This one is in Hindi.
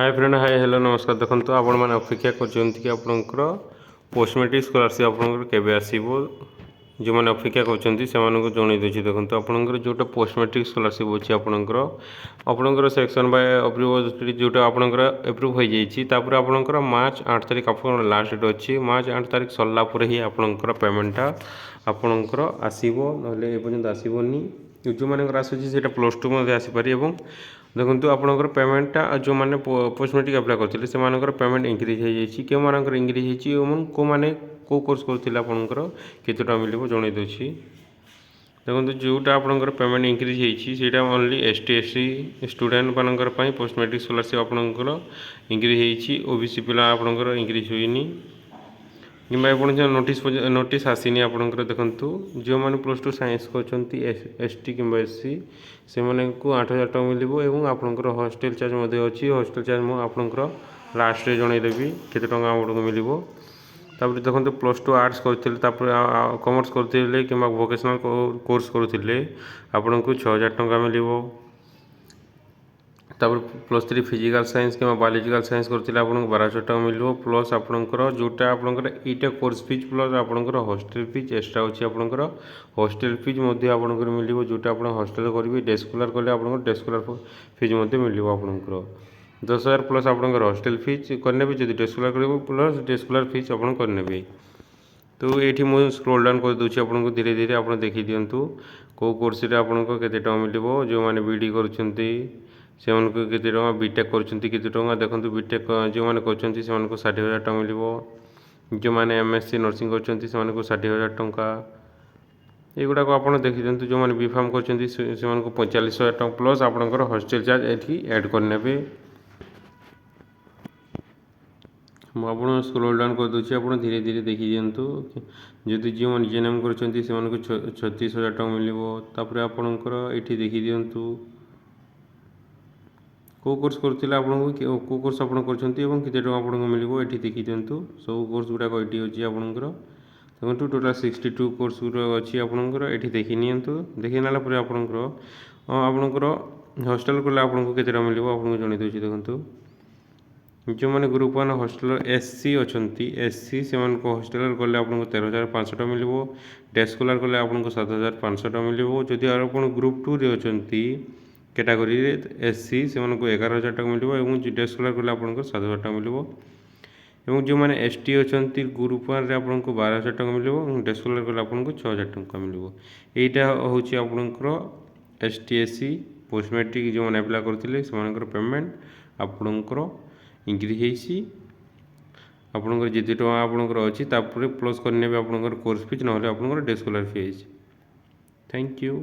हाय फ्रेंड हाय हेलो नमस्कार देखो आपण मैंने अपेक्षा कर पोस्ट मैट्रिक स्कॉलरशिप आपंकर केवे आसो जो मैंने अपेक्षा कर जन दूसरी देखो आपंकर जोटा पोस्ट मैट्रिक स्कॉलरशिप अच्छी आपंकर सेक्शन बाय अप्रूवल जोटा आपंकर एप्रुव हो जापर आपंकर मार्च 8 तारिख आप लास्ट डेट अच्छी मार्च 8 तारिख सरला ही आपंकर पेमेंटा आपंकर आसो ना एपर्तंत आसबनी जो मैंने आसूसी प्लस टू आसीपारे देखो आपंकर पेमेंटा जो मैंने पोस्ट मैट्रिक अप्लाई करते से पेमेंट इंक्रीज हो जाए क्यों इंक्रीज हो मैंने कौ कोर्स करते आपंकर केते टका मिल जन दूसरी देखो जोटा आपंकर पेमेंट इंक्रीज होता ओनली ST/SC स्टूडेंट मानकर पोस्ट मैट्रिक स्कॉलरशिप आपंकर इंक्रीज OBC पिला आपंकर इंक्रीज हुई कि नोटिस आसीनी आपंकर देखो जो मैंने प्लस टू साइंस कर ST कि SC से 8,000 टका मिल आपंकर हॉस्टेल चार्ज अच्छी हॉस्टेल चार्ज मुझे आपंकर लास्ट जनईदेवी केते टका आपको मिल तापर देखो प्लस टू आर्ट्स करते कॉमर्स करते कि वोकेशनल कोर्स करुले आपन को 6,000 टका मिल तापर प्लस थ्री फिजिकल साइंस कि बायोलॉजिकल साइंस करते आपको 1,200 टका मिल प्लस आपंकर जोटा आपंकर यहाँ कोर्स फीज प्लस आपंकर हॉस्टेल फीज एक्सट्रा अच्छी आपंकर हॉस्टेल फीज आपंकर मिल जोटा आप हॉस्टेल करेंगे डे स्कॉलर कले आप डे स्कॉलर फीज मिल आपंकर 10,000 प्लस आपंकर हॉस्टेल फीज करने जो डे स्कॉलर करेंगे प्लस डे स्कॉलर फीज आप करने तो ये मुझे स्क्रोल डाउन कर दूसरी आपको धीरे धीरे आप देखी दिंतु कौ कोर्स आपको केते टका मिल जो मैंने BD कर केते टका बीटेक कर देखो बीटेक जो मैंने कर 60,000 टका मिल जो मैंने MSc नर्सिंग कर 60,000 टका युवाक आप देखी दिंतु जो मैंने B.Pharm कर 45,000 टका प्लस आपंकर हॉस्टेल चार्ज ये ऐड करने मुझे स्क्रोल डाउन कर दूसरी आप धीरे धीरे देखी दिंतु जदि जो मैंने JNM कर 36,000 टका मिल आपंकर ये देखी दिंतु कौ कोर्स करते आपको कौ कोर्स आप करते आपको मिल ये देखी दिंतु सब कोर्स गुड़ाक ये अच्छी आपंकर देखो टोटाल 62 कोर्स अच्छी आपंकर ये देखी नियंतु देखी नाला आपंकर आपंकर हॉस्टेल कले आपको केते टका मिल आपको जन दूसरी देखो जो मैंने ग्रुप 1 हॉस्टेल SC अच्छा SC से हॉस्टेल कले आपको 13,500 टका मिल डे स्कॉलर कले आपको 7,500 टका मिल जदि आप ग्रुप 2 रे अच्छा कैटेगरी SC से 11,000 टका मिल डे स्कॉलर कले आपको 7,000 टका मिल जो मैंने ST अच्छा ग्रुप 1 आपको 12,000 टका मिल डे स्कॉलर कले आपको 6,000 टका मिल यहाँ हूँ आपंकर ST/SC पोस्ट मैट्रिक जो मैंने अप्लाई करते से पेमेंट आपंकर इंक्रीज आपंकर जिते टका आपंकर अच्छी प्लस करने आपंकर कोर्स फीज ना आपंकर day scholar fees thank you.